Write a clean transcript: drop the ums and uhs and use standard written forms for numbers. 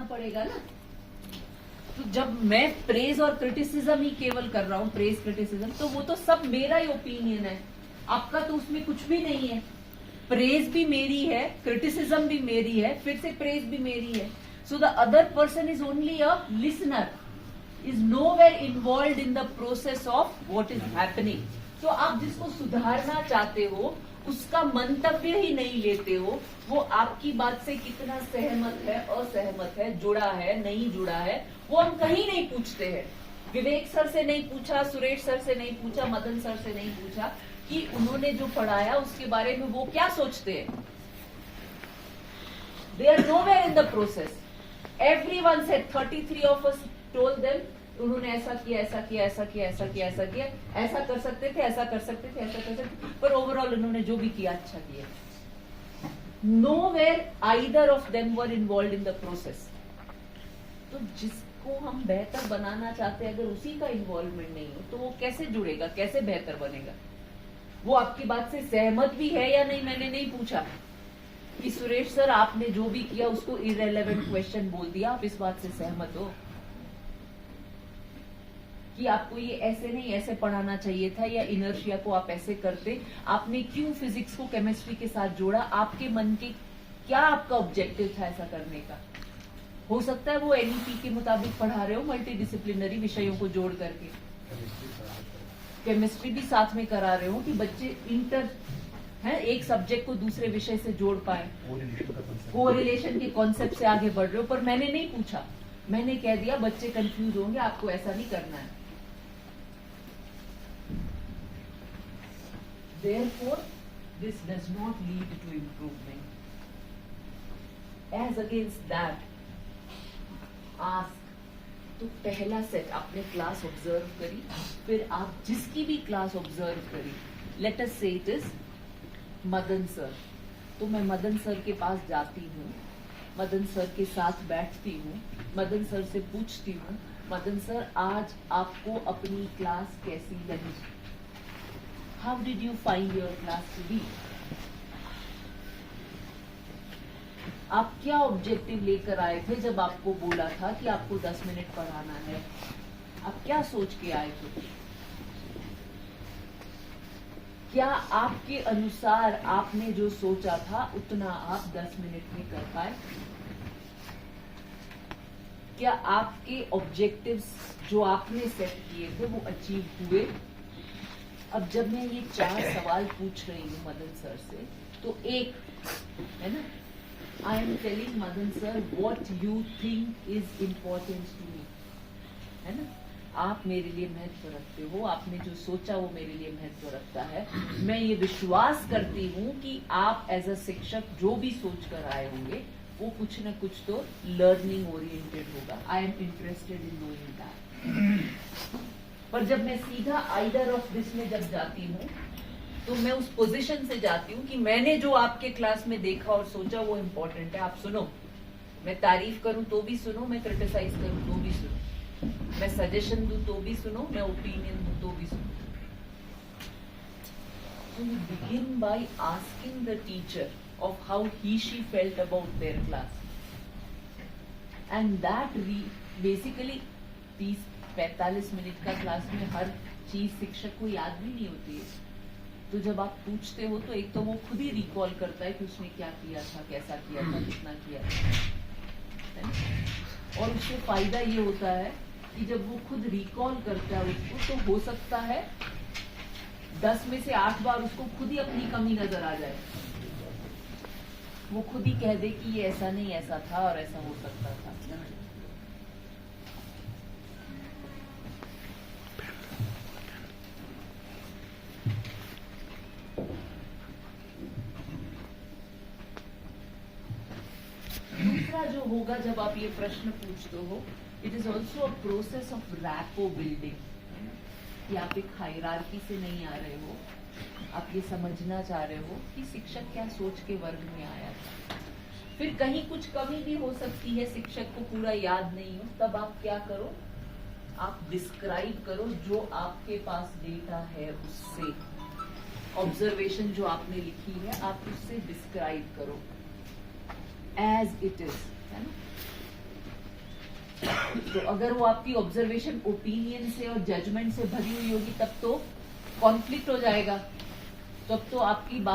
करना पड़ेगा ना। तो जब मैं प्रेज और क्रिटिसिज्म ही केवल कर रहा हूँ, प्रेज क्रिटिसिज्म, तो वो तो सब मेरा ही ओपिनियन है, आपका तो उसमें कुछ भी नहीं है। प्रेज भी मेरी है, क्रिटिसिज्म भी मेरी है, फिर से प्रेज भी मेरी है। So the other person is only a listener, is nowhere involved in the process of what is happening. तो आप जिसको सुधारना चाहते हो उसका मंतव्य ही नहीं लेते हो, वो आपकी बात से कितना सहमत है, असहमत है, जुड़ा है, नहीं जुड़ा है, वो हम कहीं नहीं पूछते हैं। विवेक सर से नहीं पूछा, सुरेश सर से नहीं पूछा, मदन सर से नहीं पूछा कि उन्होंने जो पढ़ाया उसके बारे में वो क्या सोचते हैं। They are nowhere in the process. Everyone said 33 of us told them, उन्होंने ऐसा किया, ऐसा किया, ऐसा किया, ऐसा किया, ऐसा किया, ऐसा कर सकते थे, ऐसा कर सकते थे, ऐसा कर सकते थे, पर ओवरऑल उन्होंने जो भी किया अच्छा किया। Nowhere either of them were involved in the process. तो जिसको हम बेहतर बनाना चाहते हैं, अगर उसी का इन्वॉल्वमेंट नहीं हो तो वो कैसे जुड़ेगा, कैसे बेहतर बनेगा। वो आपकी बात से सहमत भी है या नहीं, मैंने नहीं पूछा कि सुरेश सर आपने जो भी किया उसको इररेलेवेंट क्वेश्चन बोल दिया, आप इस बात से सहमत हो कि आपको ये ऐसे नहीं ऐसे पढ़ाना चाहिए था, या इनर्शिया को आप ऐसे करते, आपने क्यों फिजिक्स को केमिस्ट्री के साथ जोड़ा, आपके मन के क्या आपका ऑब्जेक्टिव था ऐसा करने का। हो सकता है वो एनईपी के मुताबिक पढ़ा रहे हो, मल्टी डिसिप्लिनरी विषयों को जोड़ करके, केमिस्ट्री भी साथ में करा रहे हो कि बच्चे इंटर है एक सब्जेक्ट को दूसरे विषय से जोड़ पाए, कोरिलेशन के कॉन्सेप्ट से आगे बढ़ रहे हो। पर मैंने नहीं पूछा, मैंने कह दिया बच्चे कंफ्यूज होंगे, आपको ऐसा नहीं करना है। Therefore, this does not lead to improvement. As against that, ask. तो पहला सेट आपने क्लास ऑब्जर्व करी, फिर आप जिसकी भी क्लास ऑब्जर्व करी, लेट अस से इट इज मदन सर, तो मैं मदन सर के पास जाती हूँ, मदन सर के साथ बैठती हूँ, मदन सर से पूछती हूँ, मदन सर आज आपको अपनी क्लास कैसी लगी, how did you find your class to be, आप क्या ऑब्जेक्टिव लेकर आए थे जब आपको बोला था कि आपको 10 मिनट पढ़ाना है, आप क्या सोच के आए थे, क्या आपके अनुसार आपने जो सोचा था उतना आप 10 मिनट में कर पाए, क्या आपके ऑब्जेक्टिव्स जो आपने सेट किए थे वो अचीव हुए। अब जब मैं ये 4 सवाल पूछ रही हूँ मदन सर से, तो एक है ना, I am telling Madan sir what you think is important to me, है ना, आप मेरे लिए महत्व रखते हो, आपने जो सोचा वो मेरे लिए महत्व रखता है। मैं ये विश्वास करती हूँ कि आप एज अ शिक्षक जो भी सोच कर आए होंगे वो कुछ न कुछ तो लर्निंग ओरिएंटेड होगा। I am interested in knowing that. पर जब मैं सीधा आइदर ऑफ दिस में जब जाती हूँ तो मैं उस पोजीशन से जाती हूँ कि मैंने जो आपके क्लास में देखा और सोचा वो इम्पोर्टेंट है, आप सुनो, मैं तारीफ करूं तो भी सुनो, मैं क्रिटिसाइज करूं तो भी सुनो, मैं सजेशन दूं तो भी सुनो, मैं ओपिनियन दूं तो भी सुनो। So you begin by asking the teacher of how she felt about their class, and that basically 30-45 minute का क्लास में हर चीज शिक्षक को याद भी नहीं होती है। तो जब आप पूछते हो तो एक तो वो खुद ही रिकॉल करता है कि उसने क्या किया था, कैसा किया था, कितना किया था, और उससे फायदा ये होता है कि जब वो खुद रिकॉल करता है उसको, तो हो सकता है 10 में से 8 बार उसको खुद ही अपनी कमी नजर आ जाए, वो खुद ही कह दे कि ये ऐसा नहीं ऐसा था और ऐसा हो सकता था। दूसरा जो होगा जब आप ये प्रश्न पूछते हो, it is also a process of rapport building, कि आप एक हायरार्की से नहीं आ रहे हो, आप ये समझना चाह रहे हो कि शिक्षक क्या सोच के वर्ग में आया था। फिर कहीं कुछ कमी भी हो सकती है, शिक्षक को पूरा याद नहीं हो, तब आप क्या करो, आप डिस्क्राइब करो जो आपके पास डेटा है उससे, ऑब्जर्वेशन जो आपने लिखी है आप उससे डिस्क्राइब करो एज इट इज, है ना। तो अगर वो आपकी ऑब्जर्वेशन ओपिनियन से और जजमेंट से भरी हुई होगी तब तो कॉन्फ्लिक्ट हो जाएगा, तब तो आपकी बात